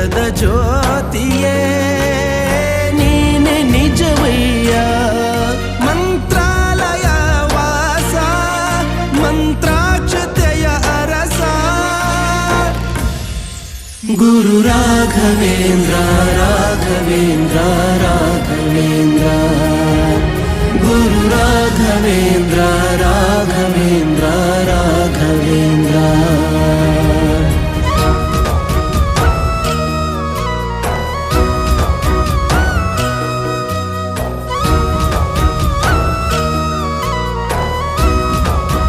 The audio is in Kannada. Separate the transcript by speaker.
Speaker 1: ಜಗದ ಜ್ಯೋತಿಯೇ ನೀನೆ ನಿಜವಯ್ಯ. ಮಂತ್ರಾಲಯ ವಾಸ ಮಂತ್ರಾಕ್ಷತೆಯ ಅರಸ ಗುರು ರಾಘವೇಂದ್ರ ರಾಘವೇಂದ್ರ ರಾಘವೇಂದ್ರ ಗುರು ರಾಘವೇಂದ್ರ ರಾಘವೇಂದ್ರ